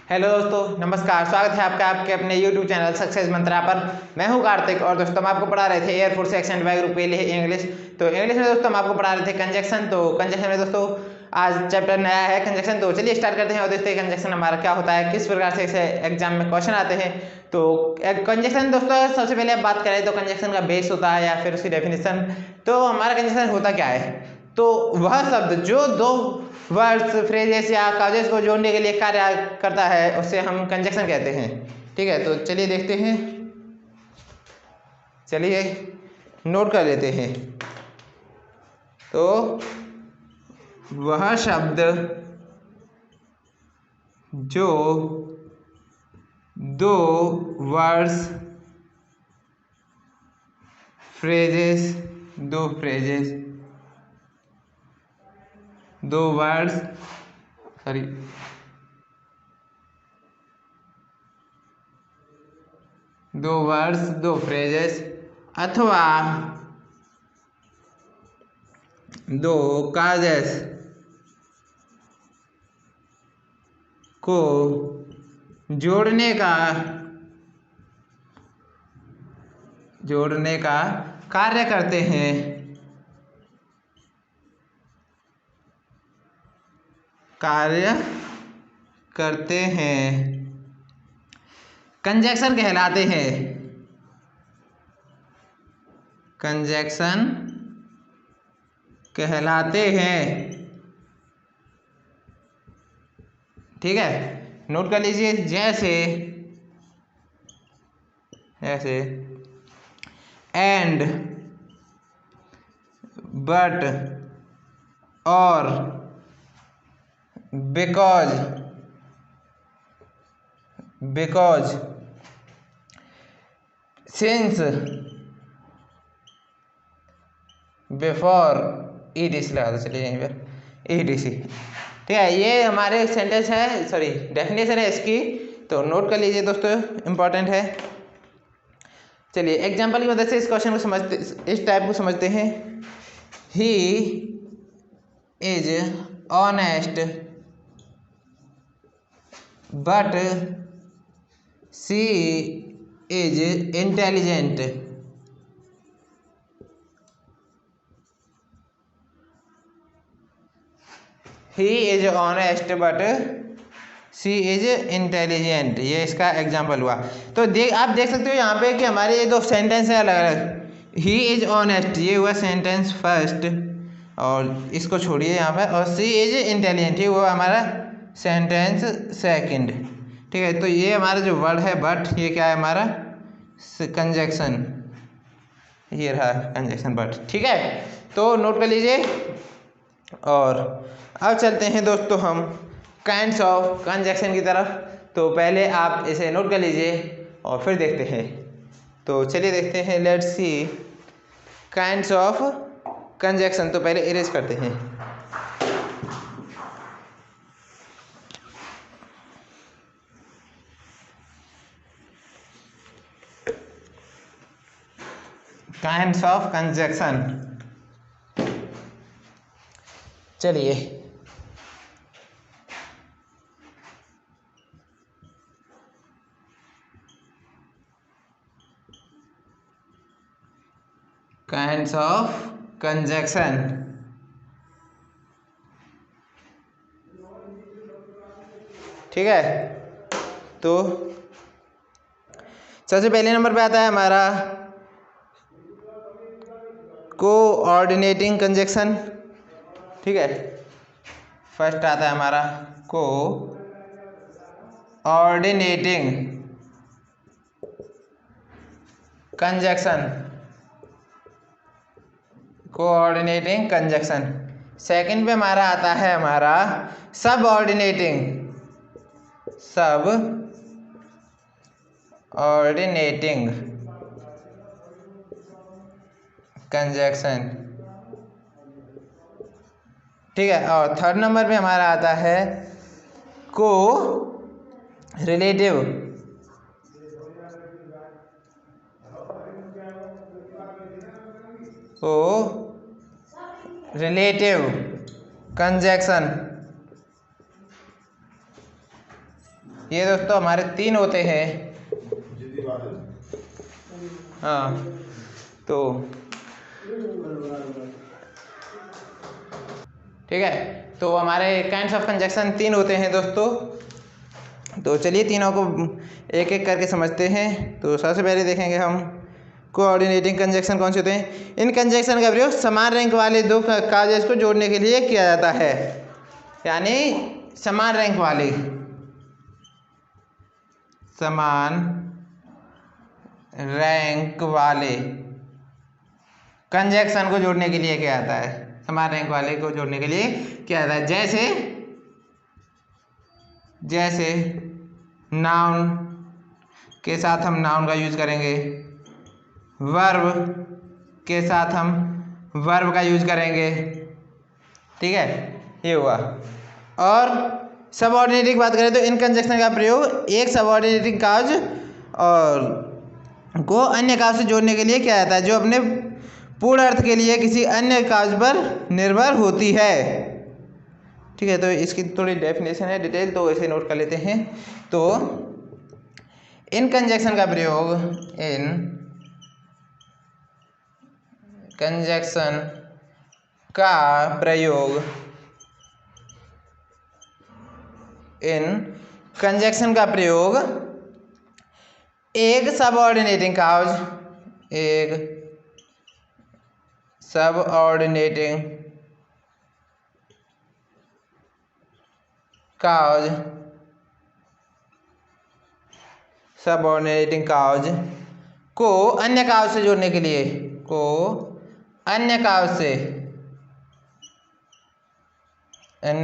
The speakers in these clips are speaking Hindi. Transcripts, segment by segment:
हेलो दोस्तों, नमस्कार। स्वागत है आपका आपके अपने YouTube चैनल सक्सेस मंत्रा पर। मैं हूं कार्तिक और दोस्तों हम आपको पढ़ा रहे थे एयरफोर्स एक्सेंट बाय ग्रुप पहले इंग्लिश। तो इंग्लिश में दोस्तों हम आपको पढ़ा रहे थे कंजक्शन। तो कंजक्शन में दोस्तों आज चैप्टर नया है कंजक्शन। तो चलिए स्टार्ट करते हैं और देखते हैं कंजक्शन हमारा क्या होता है, किस प्रकार से इसे एग्जाम में क्वेश्चन आते हैं। तो कंजक्शन दोस्तों सबसे पहले आप बात करें तो कंजक्शन का बेस होता है या फिर उसकी डेफिनेशन। तो हमारा कंजक्शन होता क्या है, तो वह शब्द जो दो वर्ड्स, फ्रेजेस या काजेस को जोड़ने के लिए कार्य करता है उसे हम कंजक्शन कहते हैं। ठीक है, तो चलिए देखते हैं, चलिए नोट कर लेते हैं। तो वह शब्द जो दो वर्ड्स, फ्रेजेस, दो वर्ड्स दो फ्रेजेस अथवा दो काजेस को जोड़ने का कार्य करते हैं। कंजक्शन कहलाते हैं। ठीक है, नोट कर लीजिए। जैसे एंड, बट और बिकॉज, सिंस, बिफोर, ईटीसी लगा दो। चलिए यहीं पर ईटीसी। ठीक है, ये हमारे सेंटेंस है, सॉरी डेफिनेशन है इसकी। तो नोट कर लीजिए दोस्तों, इम्पोर्टेंट है। चलिए एग्जाम्पल की मदद से इस क्वेश्चन को समझते, इस टाइप को समझते हैं। He is honest but she is intelligent. He is honest but she is intelligent, ये इसका एग्जाम्पल हुआ। तो आप देख सकते हो यहाँ पे कि हमारे ये दो सेंटेंस है अलग अलग। ही इज ऑनेस्ट ये हुआ सेंटेंस फर्स्ट, और इसको छोड़िए यहाँ पे, और सी इज इंटेलिजेंट ये हुआ हमारा सेंटेंस सेकंड। ठीक है, तो ये हमारा जो वर्ड है बट, ये क्या है हमारा कंजक्शन, ये रहा कंजक्शन बट। ठीक है, तो नोट कर लीजिए। और अब चलते हैं दोस्तों हम काइंड्स ऑफ कंजक्शन की तरफ। तो पहले आप इसे नोट कर लीजिए और फिर देखते हैं। तो चलिए देखते हैं, let's see kinds of conjunction. तो पहले इरेज करते हैं। काइंड्स ऑफ कंजक्शन, चलिए काइंड्स ऑफ कंजक्शन। ठीक है, तो सबसे पहले नंबर पे आता है हमारा कोऑर्डिनेटिंग कंजक्शन। ठीक है, फर्स्ट आता है हमारा कोऑर्डिनेटिंग कंजक्शन। सेकंड पे हमारा आता है हमारा सबऑर्डिनेटिंग कंजक्शन। ठीक है, और थर्ड नंबर पे हमारा आता है को रिलेटिव कंजक्शन। ये दोस्तों हमारे 3 होते हैं। हाँ, तो ठीक है, तो हमारे काइंड्स ऑफ कंजक्शन 3 होते हैं दोस्तों। तो चलिए तीनों को एक एक करके समझते हैं। तो सबसे पहले देखेंगे हम कोऑर्डिनेटिंग कंजक्शन कौन से होते हैं। इन कंजक्शन का प्रयोग समान रैंक वाले दो काउजेस को जोड़ने के लिए किया जाता है। यानी समान रैंक वाले कंजक्शन को जोड़ने के लिए किया जाता है। समान रैंक वाले को जोड़ने के लिए किया जाता है। जैसे नाउन के साथ हम नाउन का यूज करेंगे, वर्ब के साथ हम वर्ब का यूज करेंगे। ठीक है, ये हुआ। और सबऑर्डिनेटिंग की बात करें तो इन कंजक्शन का प्रयोग एक सबऑर्डिनेटिंग काज और को अन्य काज से जोड़ने के लिए किया जाता है जो अपने पूर्ण अर्थ के लिए किसी अन्य काज पर निर्भर होती है। ठीक है, तो इसकी थोड़ी डेफिनेशन है डिटेल, तो इसे नोट कर लेते हैं। तो इन कंजक्शन का प्रयोग एक सबऑर्डिनेटिंग काज को अन्य काज से जोड़ने के लिए अन्य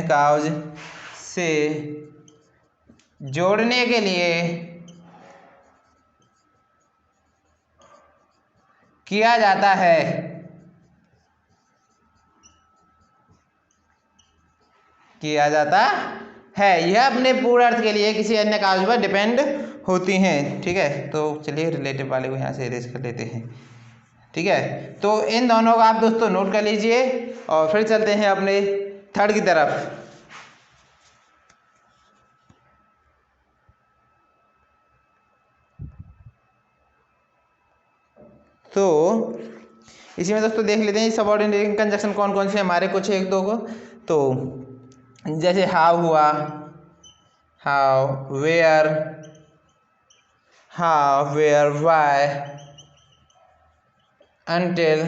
काज से जोड़ने के लिए किया जाता है। यह अपने पूर्ण अर्थ के लिए किसी अन्य काज पर डिपेंड होती हैं। ठीक है, तो चलिए रिलेटिव वाले को यहाँ से इरेज कर लेते हैं। ठीक है, तो इन दोनों को आप दोस्तों नोट कर लीजिए और फिर चलते हैं अपने थर्ड की तरफ। तो इसी में दोस्तों देख लेते हैं सबऑर्डिनेटिंग कंजक्शन कौन कौन से हमारे, कुछ एक दो को। तो जैसे हाउ हुआ, how, where, why, until,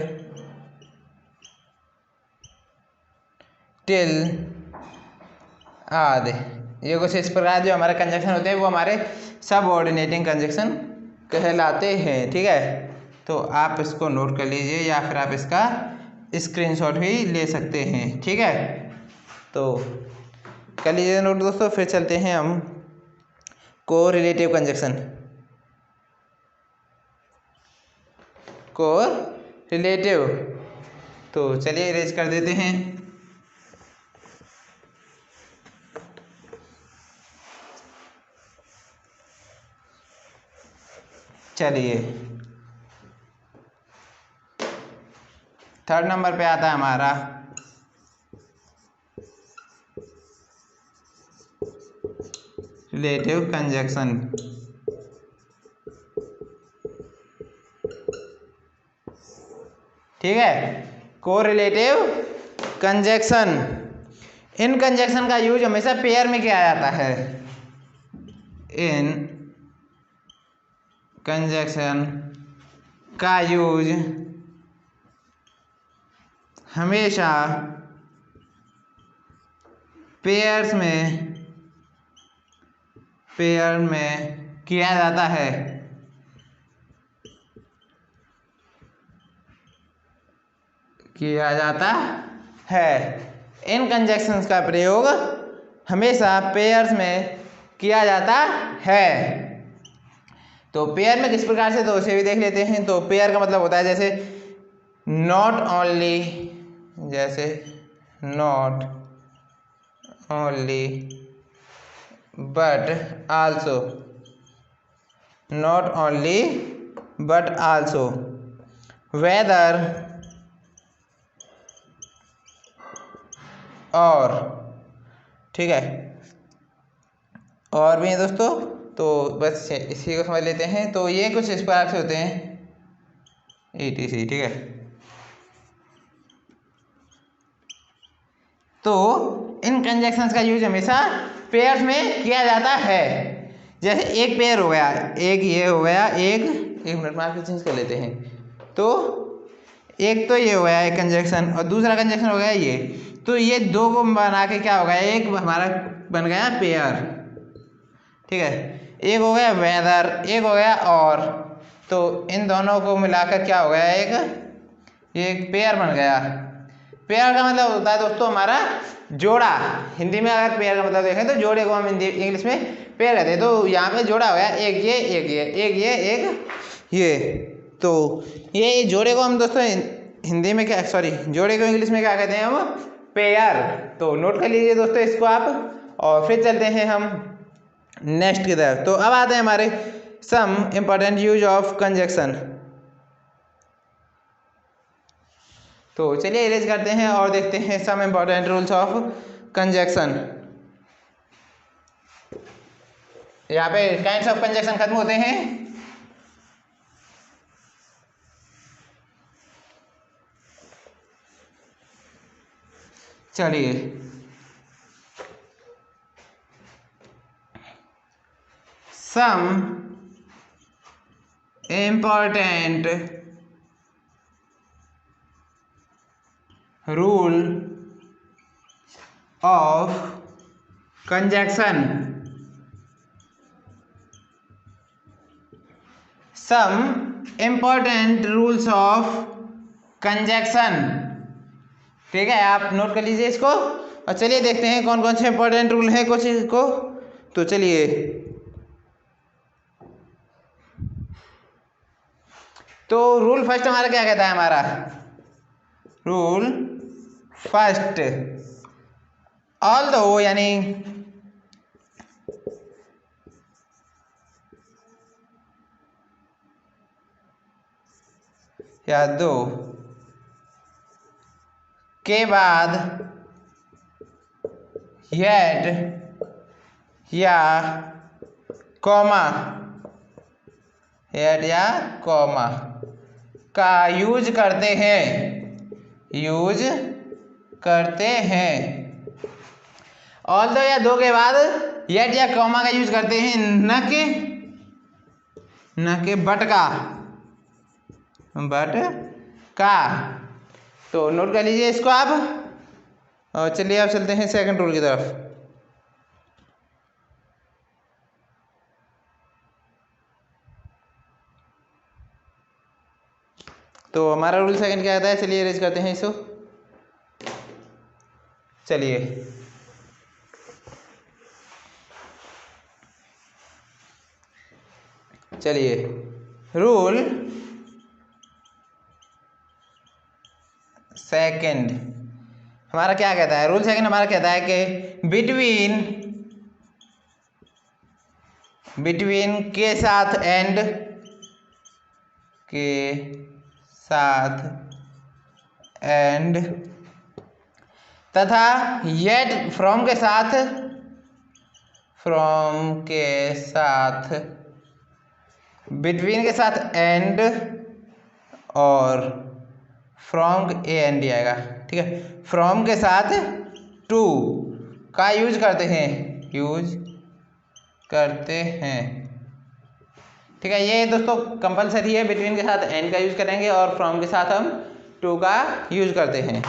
till आदि। ये कुछ इस प्रकार जो हमारे कंजक्शन होते हैं वो हमारे सबऑर्डिनेटिंग कंजक्शन कहलाते हैं। ठीक है, तो आप इसको नोट कर लीजिए या फिर आप इसका स्क्रीनशॉट भी ले सकते हैं। ठीक है, तो कर लीजिए नोट दोस्तों। फिर चलते हैं हम कोरिलेटिव कंजक्शन। कोरिलेटिव, तो चलिए इरेज कर देते हैं। चलिए थर्ड नंबर पे आता है हमारा रिलेटिव कंजक्शन। ठीक है, कोरिलेटिव कंजक्शन। इन कंजक्शन का यूज हमेशा पेयर में किया जाता है। इन कंजक्शन का यूज हमेशा पेयर में किया जाता है। इन कंजक्शंस का प्रयोग हमेशा पेयर्स में किया जाता है। तो पेयर में किस प्रकार से, तो उसे भी देख लेते हैं। तो पेयर का मतलब होता है जैसे not only but also, whether और। ठीक है, और भी हैं दोस्तों, तो बस इसी को समझ लेते हैं। तो ये कुछ इस प्रकार से होते हैं ETC, ठीक है। तो इन कंजक्शंस का यूज हमेशा पेयर्स में किया जाता है। जैसे एक पेयर हो गया, एक ये हो गया, एक मिनट में आपको चेंज कर लेते हैं। तो एक तो ये हो गया एक कंजक्शन, और दूसरा कंजक्शन हो गया ये। तो ये दो को बना के क्या हो गया, एक हमारा बन गया पेयर, ठीक है। एक हो गया वेदर, एक हो गया और। तो इन दोनों को मिलाकर क्या हो गया, एक पेयर बन गया। पेयर का मतलब होता है दोस्तों हमारा जोड़ा। हिंदी में अगर पेयर का मतलब देखें तो जोड़े को हम इंग्लिश में पेयर कहते हैं। तो यहाँ पे जोड़ा हो गया, एक ये एक ये, एक ये एक ये। तो ये जोड़े को हम दोस्तों हिंदी में क्या, सॉरी, जोड़े को इंग्लिश में क्या कहते हैं हम, पेयर। तो नोट कर लीजिए दोस्तों इसको आप, और फिर चलते हैं हम नेक्स्ट की तरफ। तो अब आते हैं हमारे some important use of conjunction. तो चलिए इरेज करते हैं और देखते हैं some important rules of conjunction. यहाँ पे काइंड्स ऑफ कंजक्शन खत्म होते हैं। चलिए some important rule of conjunction. Some important rules of conjunction, ठीक है। आप नोट कर लीजिए इसको, और चलिए देखते हैं कौन कौन से इंपॉर्टेंट रूल हैं कुछ इसको। तो चलिए, तो रूल फर्स्ट हमारा क्या कहता है, हमारा रूल फर्स्ट, ऑल्दो यानी या दो के बाद येट या कॉमा, येट या कॉमा का यूज करते हैं। ऑल्दो या दो के बाद येट या कॉमा का यूज करते हैं, न के बट का। तो नोट कर लीजिए इसको आप, और चलिए अब चलते हैं सेकंड रूल की तरफ। तो हमारा रूल सेकंड क्या कहता है, चलिए अरेंज करते हैं इसको। चलिए रूल सेकंड हमारा क्या कहता है, रूल सेकंड हमारा कहता है कि बिटवीन के साथ एंड तथा येट फ्रॉम के साथ बिटवीन के साथ एंड और फ्रॉम एंड आएगा, ठीक है। फ्रॉम के साथ टू का यूज करते हैं, ठीक है। ये दोस्तों कंपलसरी है, बिटवीन के साथ एंड का यूज करेंगे और फ्रॉम के साथ हम टू का यूज करते हैं।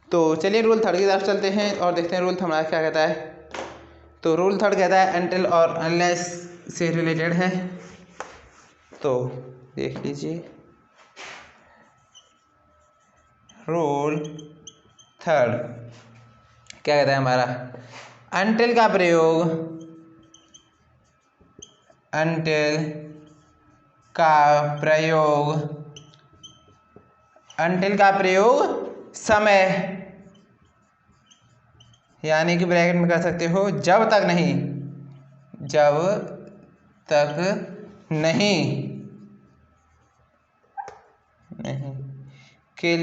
तो चलिए रूल थर्ड की तरफ चलते हैं और देखते हैं रूल हमारा क्या कहता है। तो रूल थर्ड कहता है अनटिल और अनलेस से रिलेटेड है। तो देख लीजिए रूल थर्ड क्या कहता है हमारा, अनटिल का प्रयोग समय, यानी कि ब्रैकेट में कर सकते हो जब तक नहीं नहीं के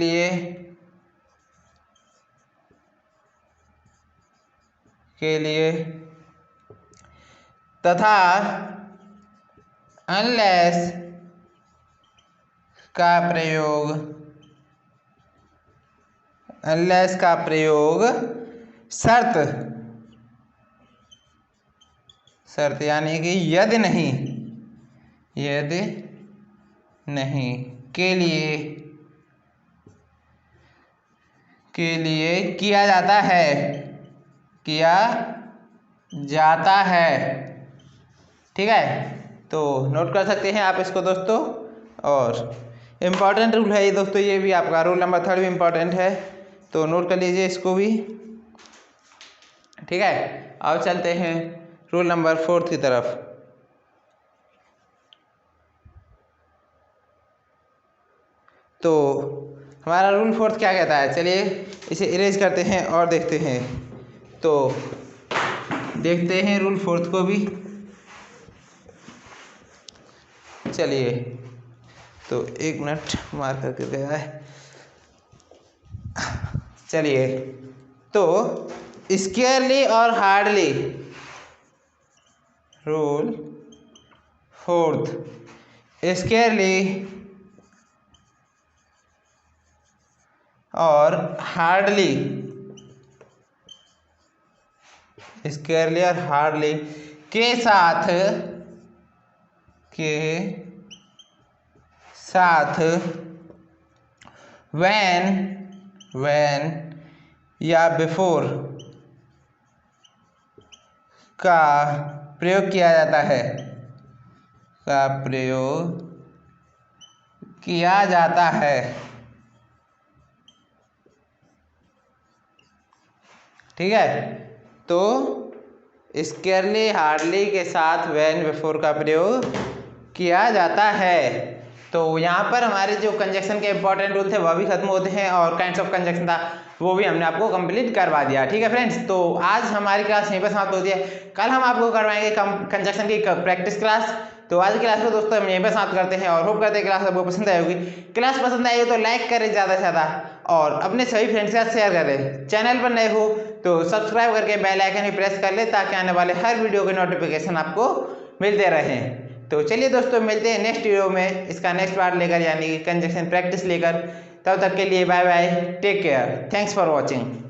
लिए तथा अनलेस का प्रयोग शर्त यानी कि यदि नहीं के लिए किया जाता है। ठीक है, तो नोट कर सकते हैं आप इसको दोस्तों। और इम्पॉर्टेंट रूल है ये दोस्तों, ये भी आपका रूल नंबर 3 भी इम्पॉर्टेंट है, तो नोट कर लीजिए इसको भी। ठीक है, अब चलते हैं रूल नंबर 4 की तरफ। तो हमारा रूल 4 क्या कहता है, चलिए इसे इरेज करते हैं और देखते हैं। तो देखते हैं रूल 4 को भी। चलिए, तो 1 मिनट मार करके गया है। चलिए, तो स्केयरली और हार्डली रूल 4, स्केयरली और हार्डली के साथ when या before का प्रयोग किया जाता है। ठीक है, तो स्केयरली हार्डली के साथ व्हेन बिफोर का प्रयोग किया जाता है। तो यहाँ पर हमारे जो कंजक्शन के इंपॉर्टेंट रूल थे वह भी खत्म होते हैं, और काइंड्स ऑफ कंजक्शन था वो भी हमने आपको कंप्लीट करवा दिया। ठीक है फ्रेंड्स, तो आज हमारी क्लास यहीं पर समाप्त होती है। कल हम आपको करवाएंगे कंजक्शन की प्रैक्टिस क्लास। तो आज की क्लास को दोस्तों हम यहीं पर समाप्त करते हैं, और होप करते हैं क्लास आपको पसंद आई होगी। क्लास पसंद आई हो तो लाइक करें ज़्यादा से ज़्यादा, और अपने सभी फ्रेंड्स के साथ शेयर करें। चैनल पर नए हो तो सब्सक्राइब करके बेल आइकन भी प्रेस कर ले, ताकि आने वाले हर वीडियो के नोटिफिकेशन आपको मिलते रहें। तो चलिए दोस्तों, मिलते हैं नेक्स्ट वीडियो में इसका नेक्स्ट पार्ट लेकर, यानी कि कंजक्शन प्रैक्टिस लेकर। तब तक के लिए bye bye, take care, thanks for watching.